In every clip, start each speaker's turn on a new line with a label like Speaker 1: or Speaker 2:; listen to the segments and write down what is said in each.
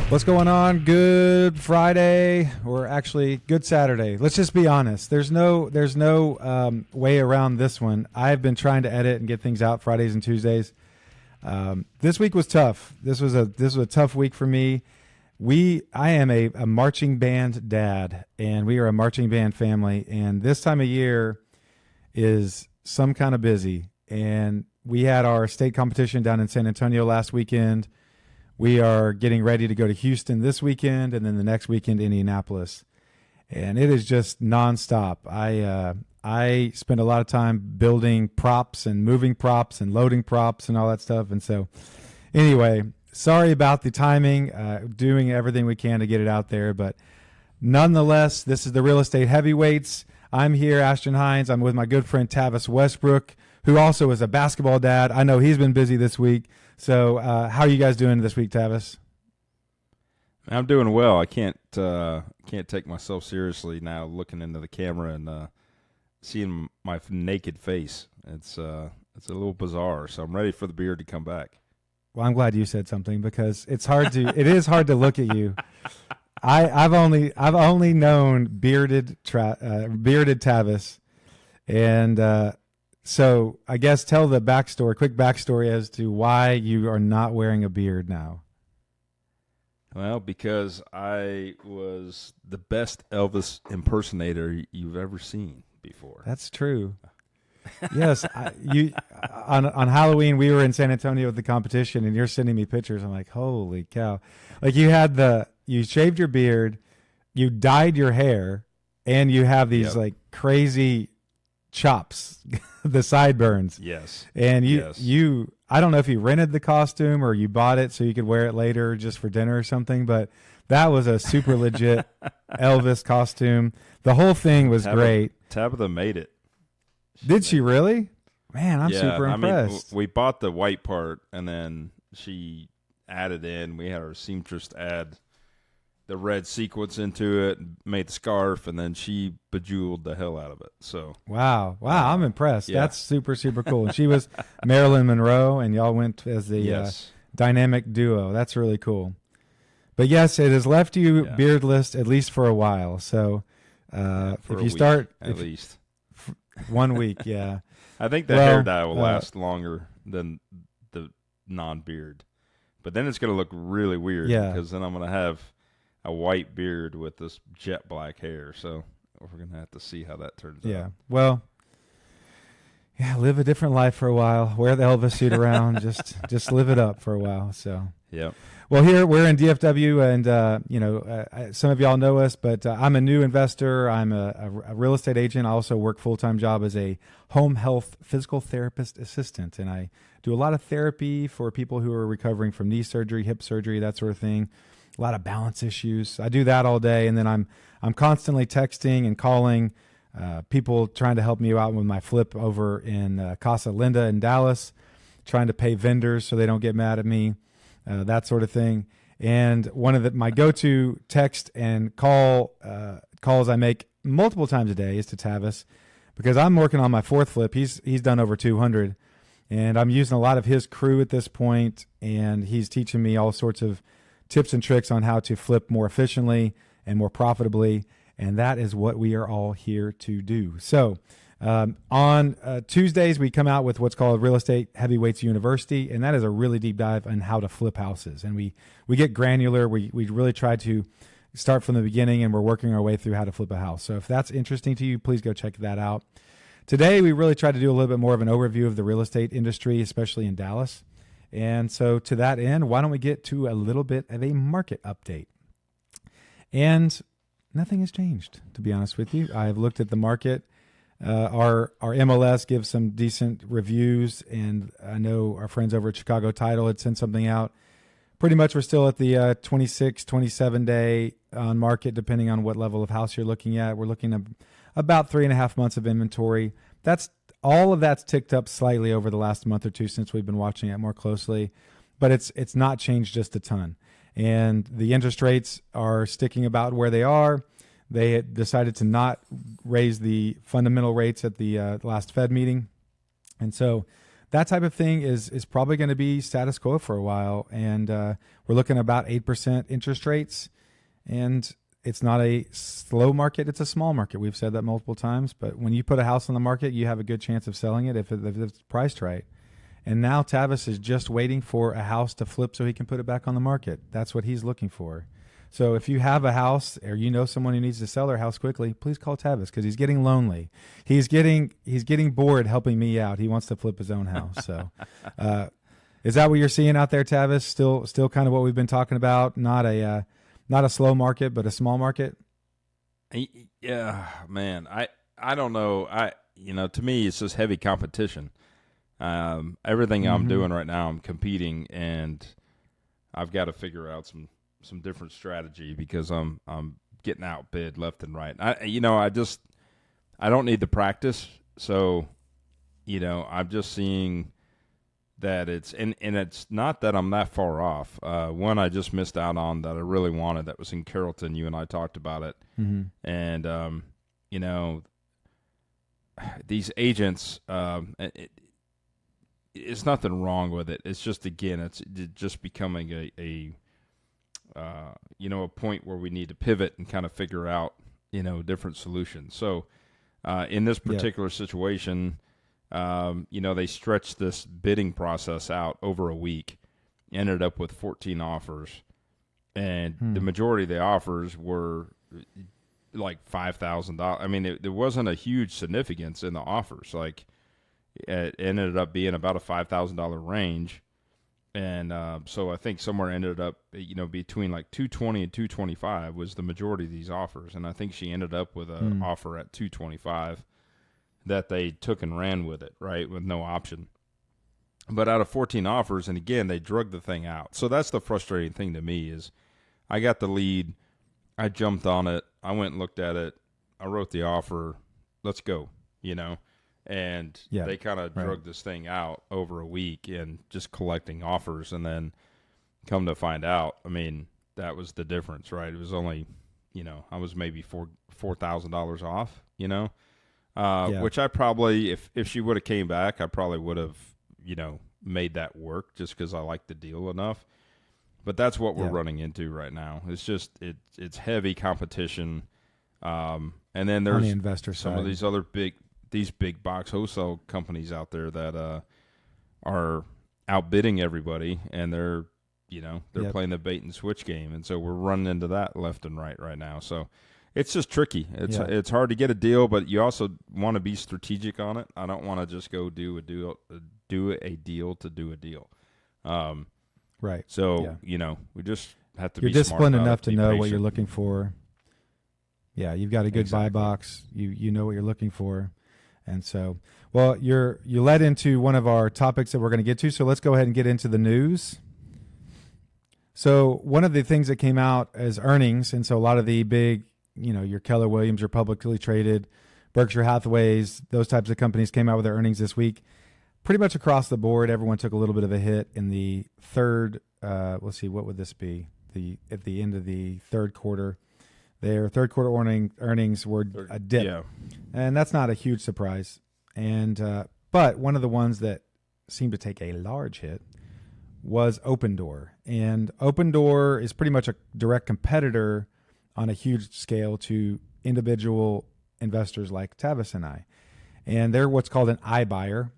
Speaker 1: What's going on? Good Friday, or actually good Saturday. Let's just be honest. There's no way around this one. I've been trying to edit and get things out Fridays and Tuesdays. This week was tough. This was a tough week for me. I am a marching band dad, and we are a marching band family. And this time of year is some kind of busy. And we had our state competition down in San Antonio last weekend. We are getting ready to go to Houston this weekend, and then the next weekend, Indianapolis. And it is just nonstop. I spend a lot of time building props and moving props and loading props and all that stuff. And so anyway, sorry about the timing, doing everything we can to get it out there. But nonetheless, this is the Real Estate Heavyweights. I'm here, Ashton Hines. I'm with my good friend Tavis Westbrook, who also is a basketball dad. I know he's been busy this week. So how are you guys doing this week, Tavis?
Speaker 2: I'm doing well. I can't take myself seriously now, looking into the camera and seeing my naked face. It's a little bizarre. So I'm ready for the beard to come back.
Speaker 1: Well, I'm glad you said something, because it is hard to look at you. I've only known bearded Tavis, and so I guess tell the quick backstory as to why you are not wearing a beard now.
Speaker 2: Well, because I was the best Elvis impersonator you've ever seen before.
Speaker 1: That's true. Yes, on Halloween we were in San Antonio with the competition, and you're sending me pictures. I'm like, holy cow! Like you shaved your beard, you dyed your hair, and you have these like crazy chops, the sideburns.
Speaker 2: Yes.
Speaker 1: And you I don't know if you rented the costume or you bought it so you could wear it later just for dinner or something, but that was a super legit Elvis costume. The whole thing was great.
Speaker 2: Tabitha made it.
Speaker 1: Did she really? Man, I'm super impressed.
Speaker 2: We bought the white part, and then she added in. We had our seamstress add the red sequence into it, made the scarf, and then she bejeweled the hell out of it. So
Speaker 1: wow, I'm impressed. Yeah. That's super cool. And she was Marilyn Monroe, and y'all went as the dynamic duo. That's really cool. But yes, it has left you beardless at least for a while. So if you start
Speaker 2: at least
Speaker 1: 1 week, yeah.
Speaker 2: I think the hair dye will last longer than the non-beard, but then it's going to look really weird because then I'm going to have a white beard with this jet black hair. So we're going to have to see how that turns out.
Speaker 1: Yeah. Well, live a different life for a while. Wear the Elvis suit around. just live it up for a while. So,
Speaker 2: yeah.
Speaker 1: Well, here we're in DFW, and some of y'all know us, but I'm a new investor. I'm a real estate agent. I also work full-time job as a home health physical therapist assistant, and I do a lot of therapy for people who are recovering from knee surgery, hip surgery, that sort of thing. A lot of balance issues. I do that all day, and then I'm constantly texting and calling people trying to help me out with my flip over in Casa Linda in Dallas, trying to pay vendors so they don't get mad at me, that sort of thing. And one of my go-to text and calls I make multiple times a day is to Tavis, because I'm working on my fourth flip. He's done over 200, and I'm using a lot of his crew at this point, and he's teaching me all sorts of tips and tricks on how to flip more efficiently and more profitably, and that is what we are all here to do. So on Tuesdays, we come out with what's called Real Estate Heavyweights University, and that is a really deep dive on how to flip houses. And we get granular. We really try to start from the beginning, and we're working our way through how to flip a house. So if that's interesting to you, please go check that out. Today, we really try to do a little bit more of an overview of the real estate industry, especially in Dallas. And so to that end, why don't we get to a little bit of a market update? And nothing has changed, to be honest with you. I've looked at the market. Our MLS gives some decent reviews, and I know our friends over at Chicago Title had sent something out. Pretty much we're still at the 26, 27-day on market, depending on what level of house you're looking at. We're looking at about 3.5 months of inventory. All of that's ticked up slightly over the last month or two since we've been watching it more closely, but it's not changed just a ton. And the interest rates are sticking about where they are. They had decided to not raise the fundamental rates at the last Fed meeting. And so that type of thing is probably going to be status quo for a while. And we're looking at about 8% interest rates. And it's not a slow market. It's a small market. We've said that multiple times. But when you put a house on the market, you have a good chance of selling it if it's priced right. And now Tavis is just waiting for a house to flip so he can put it back on the market. That's what he's looking for. So if you have a house or you know someone who needs to sell their house quickly, please call Tavis because he's getting lonely. He's getting bored helping me out. He wants to flip his own house. So is that what you're seeing out there, Tavis? Still kind of what we've been talking about. Not a slow market, but a small market.
Speaker 2: Yeah, man. I don't know. To me, it's just heavy competition. Everything I'm doing right now, I'm competing, and I've got to figure out some different strategy because I'm getting outbid left and right. I don't need the practice, so I'm just seeing that it's and it's not that I'm that far off. One I just missed out on that I really wanted that was in Carrollton. You and I talked about it, and these agents. It's nothing wrong with it. It's just, again, it's just becoming a point where we need to pivot and kind of figure out, different solutions. So in this particular situation, they stretched this bidding process out over a week, ended up with 14 offers, and the majority of the offers were like $5,000. I mean, there wasn't a huge significance in the offers. Like, it ended up being about a $5,000 range, and so I think somewhere ended up, between like $220 and $225 was the majority of these offers, and I think she ended up with an offer at $225 that they took and ran with it, right, with no option. But out of 14 offers, and again, they drug the thing out. So that's the frustrating thing to me is, I got the lead, I jumped on it, I went and looked at it, I wrote the offer, let's go, And they kind of drug this thing out over a week and just collecting offers, and then come to find out, I mean, that was the difference, right? It was only, I was maybe $4,000 off, which I probably, if she would have came back, I probably would have, made that work just because I like the deal enough. But that's what we're running into right now. It's just it's heavy competition, and then there's
Speaker 1: on the investor
Speaker 2: some
Speaker 1: side.
Speaker 2: of these other big box wholesale companies out there that are outbidding everybody, and they're playing the bait and switch game, and so we're running into that left and right now. So it's just tricky. It's hard to get a deal, but you also want to be strategic on it. I don't want to just go do a deal to do a deal.
Speaker 1: Right.
Speaker 2: So we just have to.
Speaker 1: You're
Speaker 2: be
Speaker 1: disciplined
Speaker 2: smart
Speaker 1: enough to know
Speaker 2: patient.
Speaker 1: what you're looking for. Yeah, you've got a good buy box. You know what you're looking for. And so, well, you led into one of our topics that we're going to get to, so let's go ahead and get into the news. So one of the things that came out as earnings, and so a lot of the big, your Keller Williams, your publicly traded, Berkshire Hathaways, those types of companies came out with their earnings this week. Pretty much across the board, everyone took a little bit of a hit in the third, let's see, what would this be? At the end of the third quarter. Their third quarter earnings were a dip, and that's not a huge surprise. And but one of the ones that seemed to take a large hit was Open Door, and Open Door is pretty much a direct competitor on a huge scale to individual investors like Tavis and I, and they're what's called an iBuyer.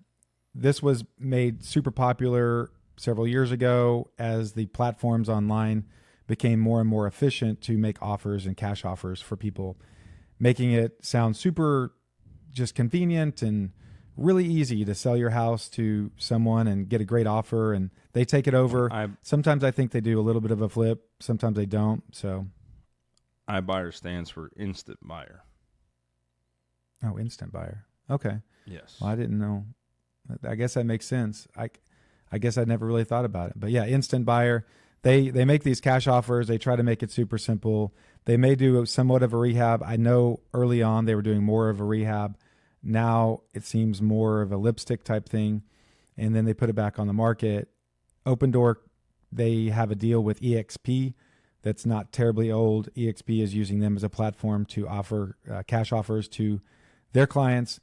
Speaker 1: This was made super popular several years ago as the platforms online became more and more efficient to make offers and cash offers for people, making it sound super just convenient and really easy to sell your house to someone and get a great offer, and they take it over. Sometimes I think they do a little bit of a flip. Sometimes they don't. So
Speaker 2: iBuyer stands for instant buyer.
Speaker 1: Oh, instant buyer. Okay.
Speaker 2: Yes.
Speaker 1: Well, I didn't know. I guess that makes sense. I guess I never really thought about it. But yeah, instant buyer. They make these cash offers. They try to make it super simple. They may do somewhat of a rehab. I know early on they were doing more of a rehab. Now it seems more of a lipstick type thing. And then they put it back on the market. Open Door, they have a deal with EXP that's not terribly old. EXP is using them as a platform to offer cash offers to their clients.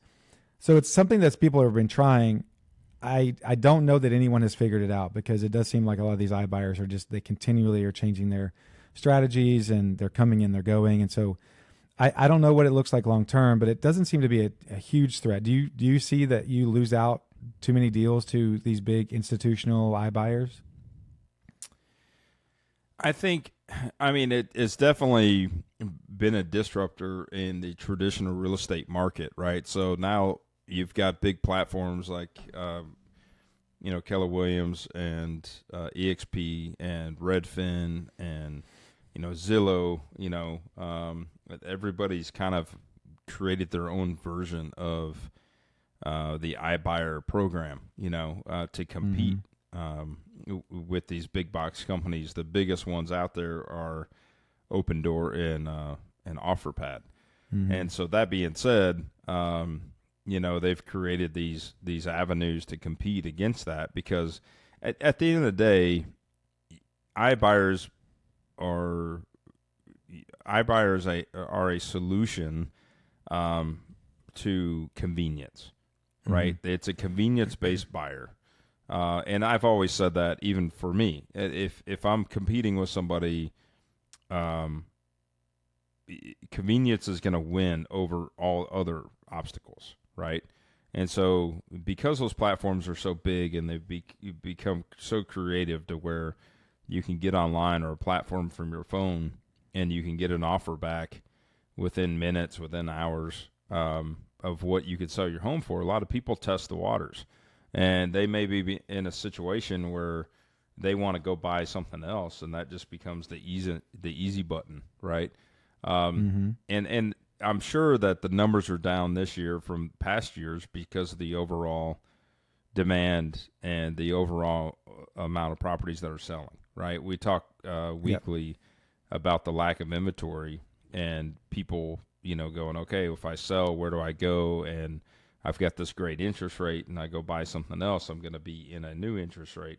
Speaker 1: So it's something that people have been trying. I don't know that anyone has figured it out, because it does seem like a lot of these iBuyers are they continually are changing their strategies, and they're coming and they're going. And so I don't know what it looks like long term, but it doesn't seem to be a huge threat. Do you see that you lose out too many deals to these big institutional iBuyers?
Speaker 2: I mean, it's definitely been a disruptor in the traditional real estate market, right? So now you've got big platforms like, Keller Williams and EXP and Redfin and, Zillow, everybody's kind of created their own version of the iBuyer program, to compete with these big box companies. The biggest ones out there are Open Door and OfferPad. Mm-hmm. And so that being said, they've created these avenues to compete against that, because at the end of the day, iBuyers are a solution to convenience, right? Mm-hmm. It's a convenience-based buyer. And I've always said that, even for me, if I'm competing with somebody, convenience is going to win over all other obstacles, right? And so, because those platforms are so big and they've become so creative to where you can get online or a platform from your phone and you can get an offer back within minutes, within hours, of what you could sell your home for, a lot of people test the waters. And they may be in a situation where they want to go buy something else, and that just becomes the easy button, right? And I'm sure that the numbers are down this year from past years because of the overall demand and the overall amount of properties that are selling, right? We talk weekly about the lack of inventory and people, going, okay, if I sell, where do I go? And I've got this great interest rate, and I go buy something else, I'm going to be in a new interest rate.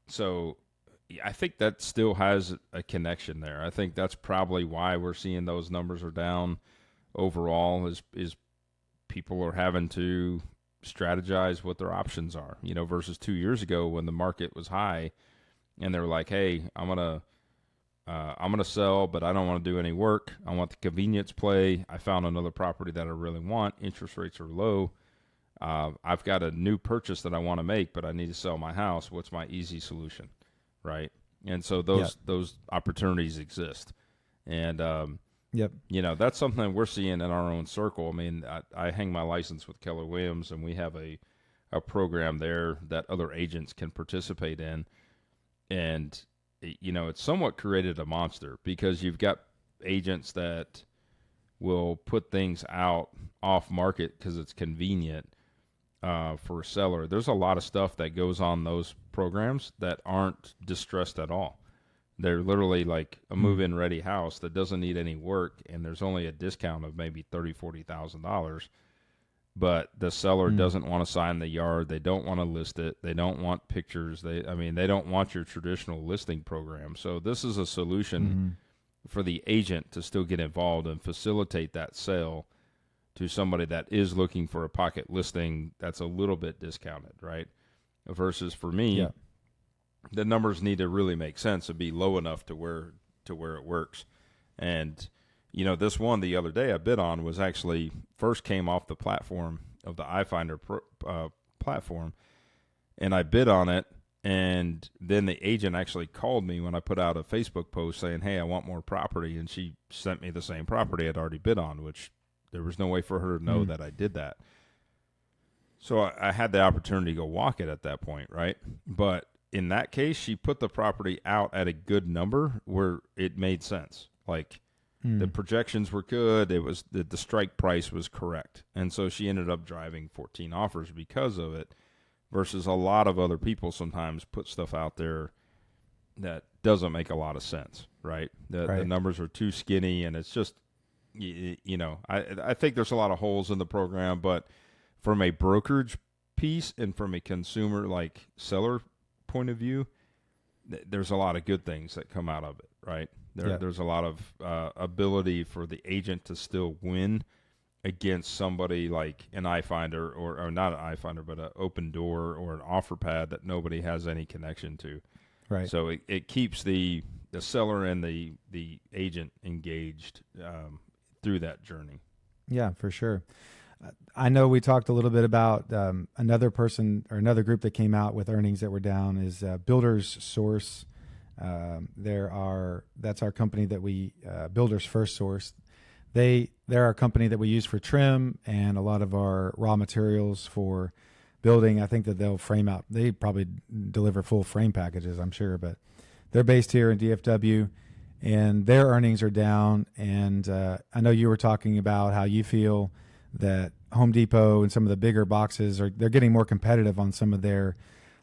Speaker 2: So I think that still has a connection there. I think that's probably why we're seeing those numbers are down overall, is people are having to strategize what their options are, versus 2 years ago when the market was high and they were like, hey, I'm going to sell, but I don't want to do any work. I want the convenience play. I found another property that I really want. Interest rates are low. I've got a new purchase that I want to make, but I need to sell my house. What's my easy solution, right? And so those opportunities exist. And, that's something that we're seeing in our own circle. I mean, I hang my license with Keller Williams, and we have a program there that other agents can participate in. And it's somewhat created a monster, because you've got agents that will put things out off market because it's convenient for a seller. There's a lot of stuff that goes on those programs that aren't distressed at all. They're literally like a move-in ready house that doesn't need any work, and there's only a discount of maybe $30,000-$40,000. But the seller doesn't want to sign the yard. They don't want to list it. They don't want pictures. They don't want your traditional listing program. So this is a solution for the agent to still get involved and facilitate that sale to somebody that is looking for a pocket listing that's a little bit discounted, right? Versus for me, the numbers need to really make sense and be low enough to where it works. And this one the other day I bid on was actually first came off the platform of the iFinder platform, and I bid on it, and then the agent actually called me when I put out a Facebook post saying, hey, I want more property, and she sent me the same property I'd already bid on, which there was no way for her to know that I did that. So I had the opportunity to go walk it at that point, right? But in that case, she put the property out at a good number where it made sense. Like, the projections were good. It was the strike price was correct. And so she ended up driving 14 offers because of it, versus a lot of other people sometimes put stuff out there that doesn't make a lot of sense, right? The numbers are too skinny, and it's just, I think there's a lot of holes in the program, but from a brokerage piece and from a consumer, like seller point of view, there's a lot of good things that come out of it, right? There's a lot of ability for the agent to still win against somebody like an iFinder or not an iFinder, but an Open Door or an OfferPad that nobody has any connection to.
Speaker 1: Right.
Speaker 2: So it keeps the seller and the agent engaged through that journey.
Speaker 1: Yeah, for sure. I know we talked a little bit about another person or another group that came out with earnings that were down is Builders Source. That's our company that we Builders First Source. They're our company that we use for trim and a lot of our raw materials for building. I think that they'll frame out. They probably deliver full frame packages, I'm sure, but they're based here in DFW, and their earnings are down. And I know you were talking about how you feel that Home Depot and some of the bigger boxes they're getting more competitive on some of their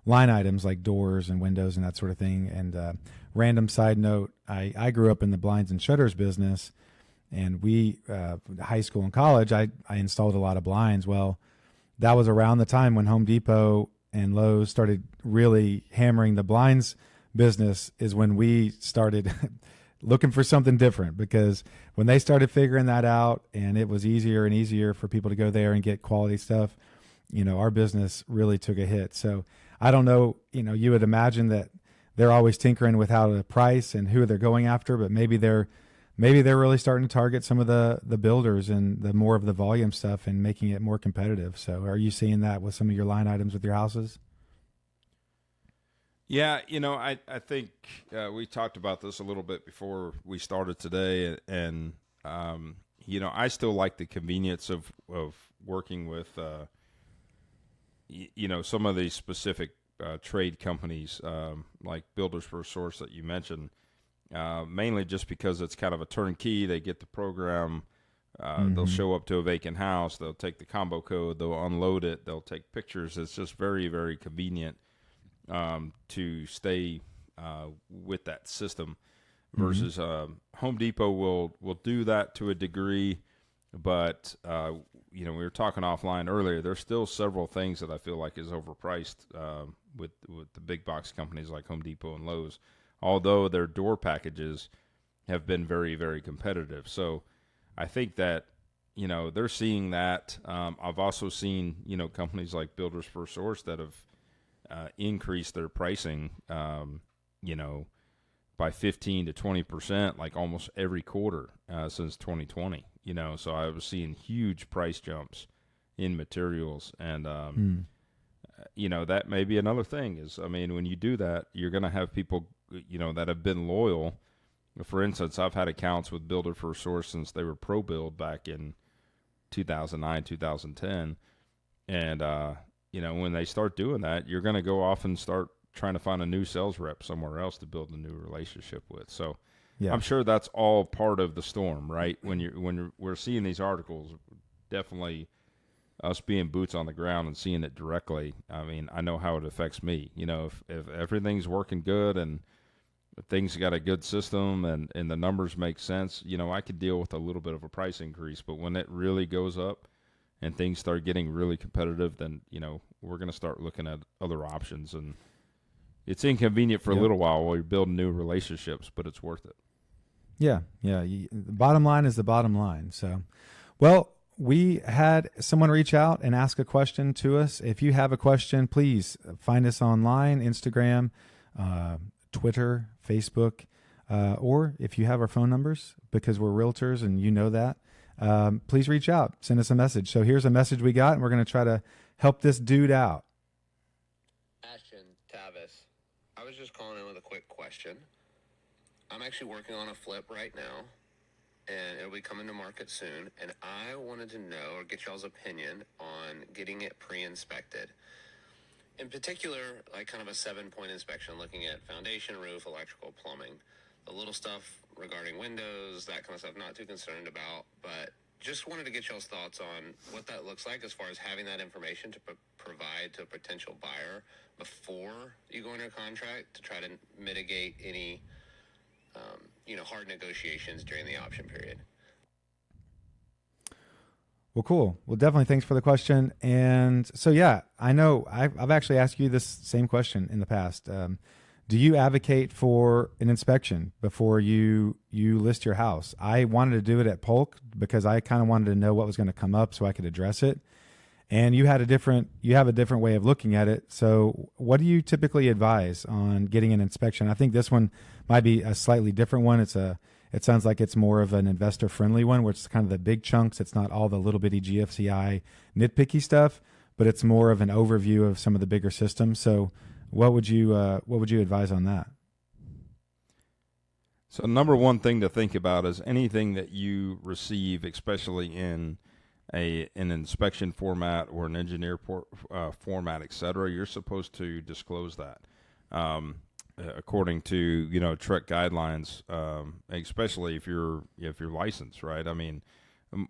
Speaker 1: line items like doors and windows and that sort of thing. And random side note, I grew up in the blinds and shutters business, and we high school and college I installed a lot of blinds. Well, that was around the time when Home Depot and Lowe's started really hammering the blinds business, is when we started looking for something different, because when they started figuring that out and it was easier and easier for people to go there and get quality stuff, our business really took a hit. So I don't know, you would imagine that they're always tinkering with how to price and who they're going after, but maybe they're really starting to target some of the builders and the more of the volume stuff and making it more competitive. So are you seeing that with some of your line items with your houses?
Speaker 2: Yeah, I think we talked about this a little bit before we started today, and I still like the convenience of working with some of these specific trade companies like Builders First Source that you mentioned, mainly just because it's kind of a turnkey. They get the program. They'll show up to a vacant house. They'll take the combo code. They'll unload it. They'll take pictures. It's just very, very convenient to stay with that system versus Home Depot will do that to a degree, but we were talking offline earlier. There's still several things that I feel like is overpriced with the big box companies like Home Depot and Lowe's, although their door packages have been very, very competitive. So I think that they're seeing that. I've also seen companies like Builders First Source that have increase their pricing, by 15 to 20%, like almost every quarter since 2020. So I was seeing huge price jumps in materials, and that may be another thing. Is when you do that, you're going to have people, that have been loyal. For instance, I've had accounts with Builder First Source since they were Pro Build back in 2009, 2010, and when they start doing that, you're going to go off and start trying to find a new sales rep somewhere else to build a new relationship with. So yeah. I'm sure that's all part of the storm, right? When we're seeing these articles, definitely us being boots on the ground and seeing it directly. I know how it affects me. If everything's working good and things got a good system and the numbers make sense, I could deal with a little bit of a price increase. But when it really goes up and things start getting really competitive, then, we're going to start looking at other options. And it's inconvenient for a little while you're building new relationships, but it's worth it.
Speaker 1: Yeah. The bottom line is the bottom line. So, well, we had someone reach out and ask a question to us. If you have a question, please find us online, Instagram, Twitter, Facebook, or if you have our phone numbers, because we're realtors and that, please reach out, send us a message. So here's a message we got, and we're going to try to help this dude out.
Speaker 3: Ashton, Tavis, I was just calling in with a quick question. I'm actually working on a flip right now, and it'll be coming to market soon, and I wanted to know or get y'all's opinion on getting it pre-inspected. In particular, like kind of a 7-point inspection, looking at foundation, roof, electrical, plumbing. The little stuff regarding windows, that kind of stuff, not too concerned about, but just wanted to get y'all's thoughts on what that looks like as far as having that information to provide to a potential buyer before you go into a contract to try to mitigate any, hard negotiations during the option period.
Speaker 1: Well, cool. Well, definitely thanks for the question. And so, yeah, I know I've actually asked you this same question in the past. do you advocate for an inspection before you list your house? I wanted to do it at Polk because I kind of wanted to know what was going to come up so I could address it. And you have a different way of looking at it. So what do you typically advise on getting an inspection? I think this one might be a slightly different one. It sounds like it's more of an investor friendly one, where it's kind of the big chunks. It's not all the little bitty GFCI nitpicky stuff, but it's more of an overview of some of the bigger systems. So what would you advise on that?
Speaker 2: So number one thing to think about is anything that you receive, especially in an inspection format or an engineer format, et cetera, you're supposed to disclose that. According to Trek guidelines, especially if you're licensed, right? I mean,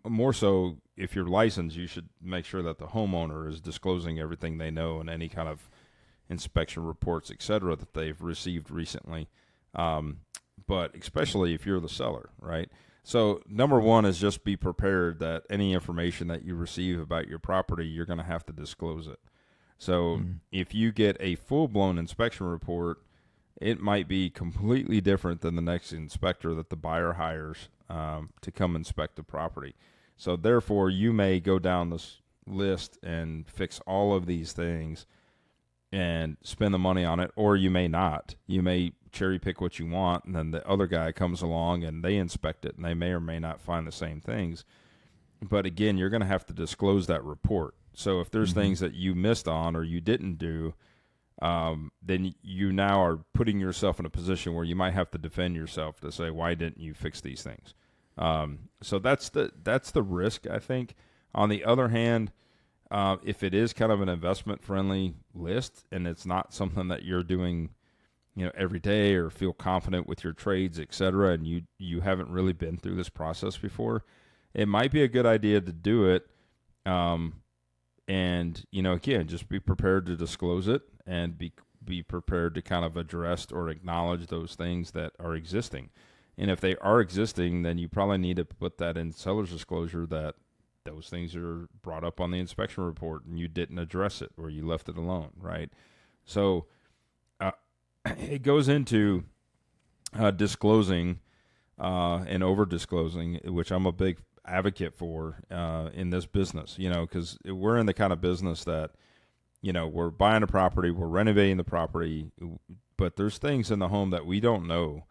Speaker 2: more so if you're licensed, you should make sure that the homeowner is disclosing everything they know and any kind of inspection reports, et cetera, that they've received recently. But especially if you're the seller, right? So number one is just be prepared that any information that you receive about your property, you're going to have to disclose it. So if you get a full-blown inspection report, it might be completely different than the next inspector that the buyer hires to come inspect the property. So therefore, you may go down this list and fix all of these things and spend the money on it, or you may not. You may cherry pick what you want, and then the other guy comes along and they inspect it, and they may or may not find the same things. But again, you're going to have to disclose that report. So if there's things that you missed on or you didn't do, then you now are putting yourself in a position where you might have to defend yourself to say, why didn't you fix these things? So that's the risk, I think. On the other hand, if it is kind of an investment-friendly list and it's not something that you're doing, every day or feel confident with your trades, et cetera, and you haven't really been through this process before, it might be a good idea to do it. And, again, just be prepared to disclose it and be prepared to kind of address or acknowledge those things that are existing. And if they are existing, then you probably need to put that in seller's disclosure that those things are brought up on the inspection report and you didn't address it or you left it alone, right? So it goes into disclosing and over-disclosing, which I'm a big advocate for in this business, because we're in the kind of business that, we're buying a property, we're renovating the property, but there's things in the home that we don't know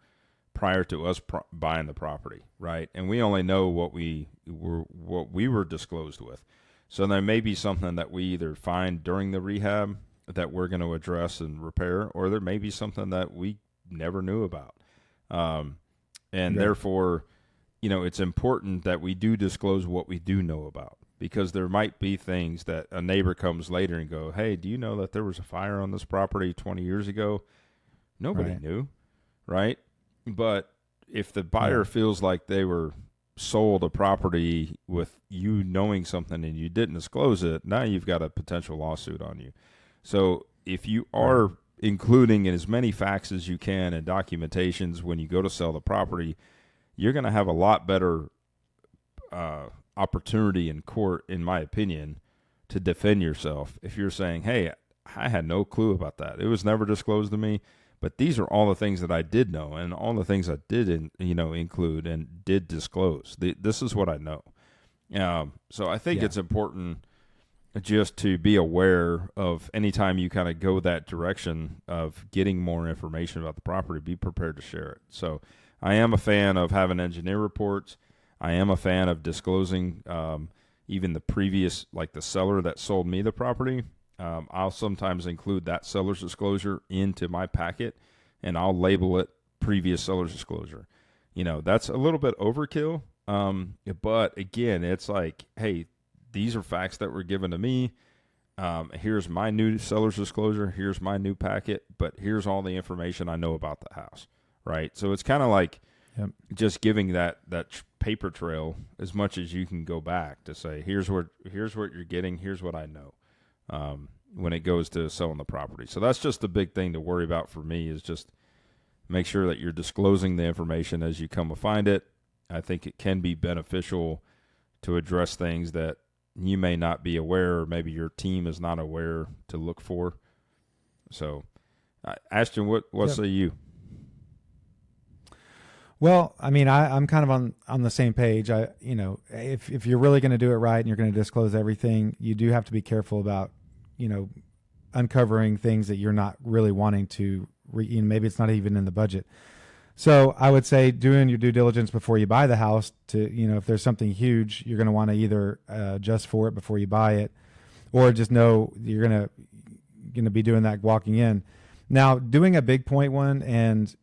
Speaker 2: prior to us buying the property, right? And we only know what we were disclosed with. So there may be something that we either find during the rehab that we're going to address and repair, or there may be something that we never knew about. Therefore, it's important that we do disclose what we do know about, because there might be things that a neighbor comes later and go, hey, do you know that there was a fire on this property 20 years ago? Nobody knew, right? But if the buyer feels like they were sold a property with you knowing something and you didn't disclose it, now you've got a potential lawsuit on you. So if you are including in as many facts as you can and documentations when you go to sell the property, you're going to have a lot better opportunity in court, in my opinion, to defend yourself. If you're saying, hey, I had no clue about that. It was never disclosed to me. But these are all the things that I did know and all the things I did, include and did disclose. This is what I know. So I think it's important just to be aware of anytime you kind of go that direction of getting more information about the property, be prepared to share it. So I am a fan of having engineer reports. I am a fan of disclosing even the previous, like the seller that sold me the property. I'll sometimes include that seller's disclosure into my packet, and I'll label it previous seller's disclosure. That's a little bit overkill, but again, it's like, hey, these are facts that were given to me. Here's my new seller's disclosure. Here's my new packet, but here's all the information I know about the house, right? So it's kind of like just giving that paper trail as much as you can go back to say, here's what you're getting, here's what I know. When it goes to selling the property. So that's just the big thing to worry about for me, is just make sure that you're disclosing the information as you come to find it. I think it can be beneficial to address things that you may not be aware, or maybe your team is not aware to look for. So Ashton, what say you?
Speaker 1: Well, I mean, I'm kind of on the same page. If you're really going to do it right and you're going to disclose everything, you do have to be careful about, uncovering things that you're not really wanting to. Maybe it's not even in the budget. So I would say doing your due diligence before you buy the house. If there's something huge, you're going to want to either adjust for it before you buy it, or just know you're going to be doing that walking in. Now, doing a big point one, and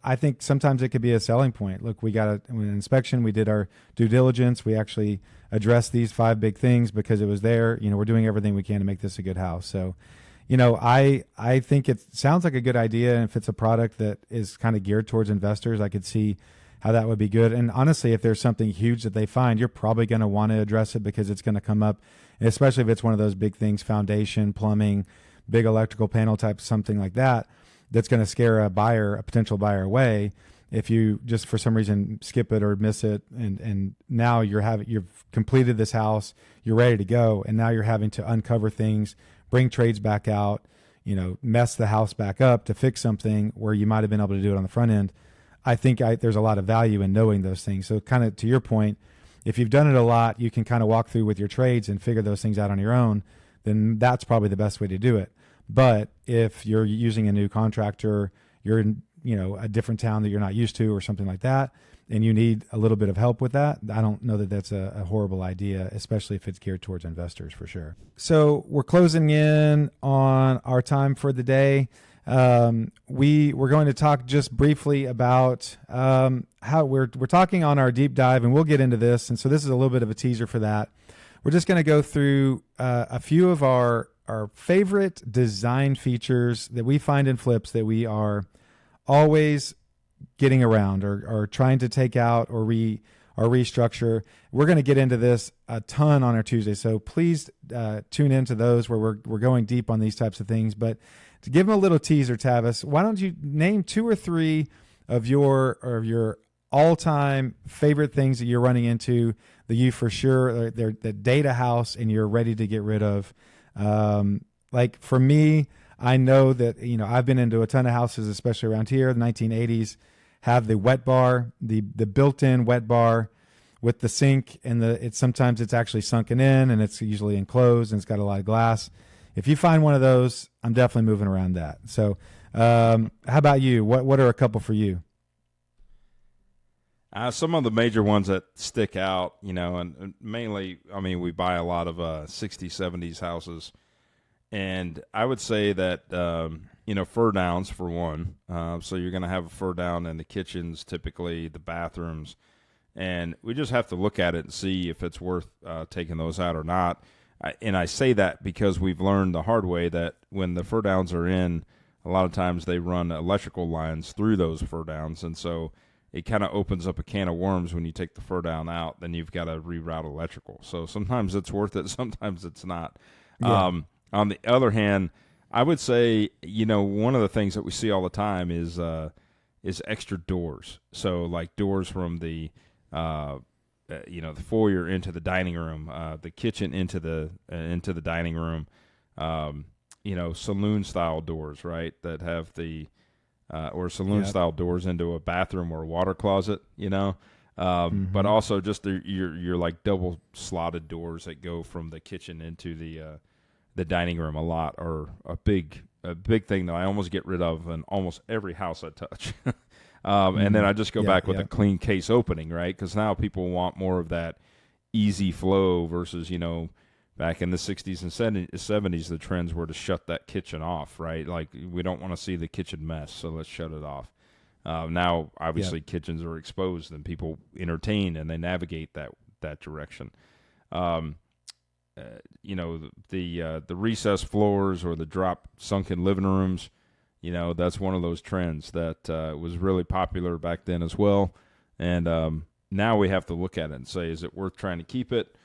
Speaker 1: I think sometimes it could be a selling point. Look, we got an inspection. We did our due diligence. We actually addressed these 5 big things because it was there. We're doing everything we can to make this a good house. So, I think it sounds like a good idea. And if it's a product that is kind of geared towards investors, I could see how that would be good. And honestly, if there's something huge that they find, you're probably going to want to address it because it's going to come up, especially if it's one of those big things, foundation, plumbing, big electrical panel type, something like that, that's going to scare a potential buyer away if you just for some reason skip it or miss it. And now you've completed this house, you're ready to go. And now you're having to uncover things, bring trades back out, mess the house back up to fix something where you might've been able to do it on the front end. I think there's a lot of value in knowing those things. So kind of to your point, if you've done it a lot, you can kind of walk through with your trades and figure those things out on your own. Then that's probably the best way to do it. But if you're using a new contractor, you're in, a different town that you're not used to or something like that, and you need a little bit of help with that, I don't know that that's a horrible idea, especially if it's geared towards investors for sure. So we're closing in on our time for the day. We're going to talk just briefly about how we're talking on our deep dive, and we'll get into this. And so this is a little bit of a teaser for that. We're just going to go through a few of our favorite design features that we find in flips that we are always getting around or trying to take out or restructure. We're going to get into this a ton on our Tuesday. So please tune into those where we're going deep on these types of things. But to give them a little teaser, Tavis, why don't you name 2 or 3 of your all-time favorite things that you're running into that you for sure the data house and you're ready to get rid of. Like for me, I know that, I've been into a ton of houses, especially around here, the 1980s, have the wet bar, the built-in wet bar with the sink, and sometimes it's actually sunken in and it's usually enclosed and it's got a lot of glass. If you find one of those, I'm definitely moving around that. So, how about you? What are a couple for you?
Speaker 2: Some of the major ones that stick out, and mainly, we buy a lot of 60s, 70s houses. And I would say that, fur downs for one. So you're going to have a fur down in the kitchens, typically the bathrooms. And we just have to look at it and see if it's worth taking those out or not. And I say that because we've learned the hard way that when the fur downs are in, a lot of times they run electrical lines through those fur downs. And so it kind of opens up a can of worms when you take the fur down out. Then you've got to reroute electrical. So sometimes it's worth it, sometimes it's not. Yeah. On the other hand, I would say, one of the things that we see all the time is extra doors. So like doors from the the foyer into the dining room, the kitchen into the dining room, saloon style doors, right? That have the or saloon style doors into a bathroom or a water closet, but also just your like double slotted doors that go from the kitchen into the dining room a lot are a big thing that I almost get rid of in almost every house I touch. And then I just go back with a clean case opening, right? Because now people want more of that easy flow versus, back in the 60s and 70s, the trends were to shut that kitchen off, right? Like, we don't want to see the kitchen mess, so let's shut it off. Now, obviously, kitchens are exposed and people entertain and they navigate that direction. The recessed floors or the drop sunken living rooms, that's one of those trends that was really popular back then as well. And now we have to look at it and say, is it worth trying to keep it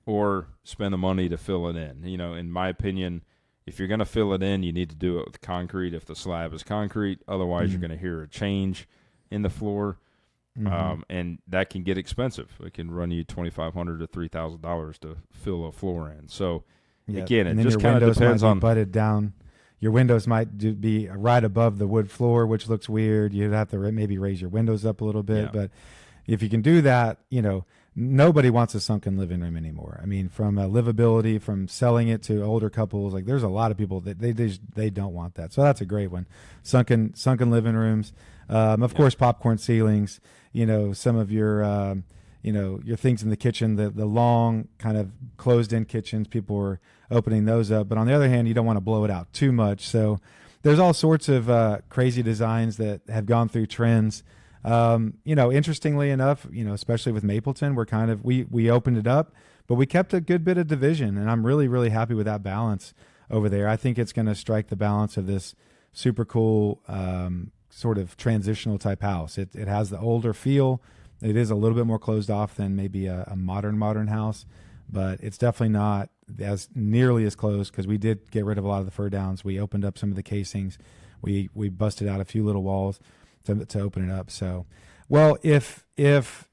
Speaker 2: or spend the money to fill it in? In my opinion, if you're going to fill it in, you need to do it with concrete if the slab is concrete. Otherwise, you're going to hear a change in the floor. And that can get expensive. It can run you $2,500 to $3,000 to fill a floor in. So again, it just kind of depends on
Speaker 1: butted down. Your windows might be right above the wood floor, which looks weird. You'd have to maybe raise your windows up a little bit. But if you can do that, nobody wants a sunken living room anymore. I mean, from livability, from selling it to older couples, like there's a lot of people that they don't want that. So that's a great one. Sunken living rooms. Of course, popcorn ceilings. Some of your your things in the kitchen, the long kind of closed-in kitchens, people were opening those up. But on the other hand, you don't want to blow it out too much. So there's all sorts of crazy designs that have gone through trends. Interestingly enough, especially with Mapleton, we opened it up, but we kept a good bit of division, and I'm really, really happy with that balance over there. I think it's going to strike the balance of this super cool sort of transitional type house. It has the older feel. It is a little bit more closed off than maybe a modern house, but it's definitely not as nearly as close because we did get rid of a lot of the fur downs. We opened up some of the casings. We busted out a few little walls to open it up. So, well, if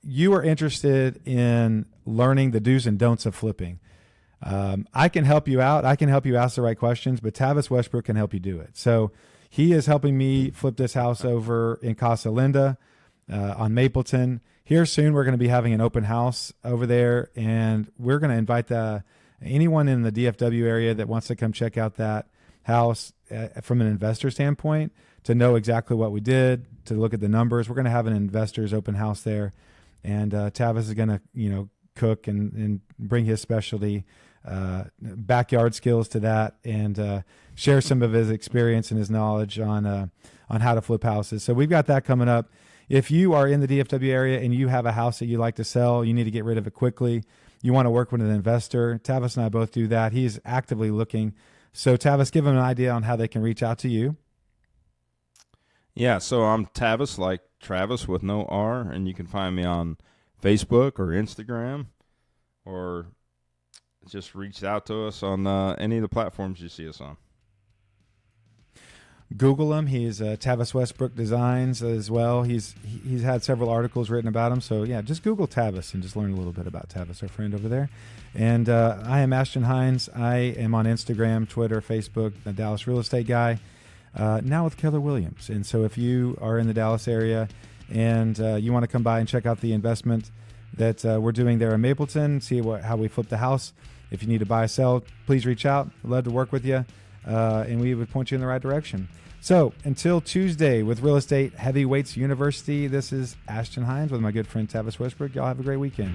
Speaker 1: you are interested in learning the do's and don'ts of flipping, I can help you out. I can help you ask the right questions, but Tavis Westbrook can help you do it. So he is helping me flip this house over in Casa Linda on Mapleton. Here soon, we're going to be having an open house over there, and we're going to invite anyone in the DFW area that wants to come check out that house from an investor standpoint to know exactly what we did, to look at the numbers. We're going to have an investors open house there, and Tavis is going to cook and bring his specialty backyard skills to that, and share some of his experience and his knowledge on how to flip houses. So we've got that coming up. If you are in the DFW area and you have a house that you like to sell, you need to get rid of it quickly, you want to work with an investor, Tavis and I both do that. He's actively looking. So Tavis, give them an idea on how they can reach out to you.
Speaker 2: Yeah, so I'm Tavis, like Travis with no R, and you can find me on Facebook or Instagram, or just reach out to us on any of the platforms you see us on.
Speaker 1: Google him. He's Tavis Westbrook Designs as well. He's had several articles written about him. So yeah, just Google Tavis and just learn a little bit about Tavis, our friend over there. And I am Ashton Hines. I am on Instagram, Twitter, Facebook, the Dallas Real Estate Guy, now with Keller Williams. And so if you are in the Dallas area and you want to come by and check out the investment that we're doing there in Mapleton, see how we flip the house. If you need to buy or sell, please reach out. We'd love to work with you, and we would point you in the right direction. So until Tuesday with Real Estate Heavyweights University, this is Ashton Hines with my good friend Tavis Westbrook. Y'all have a great weekend.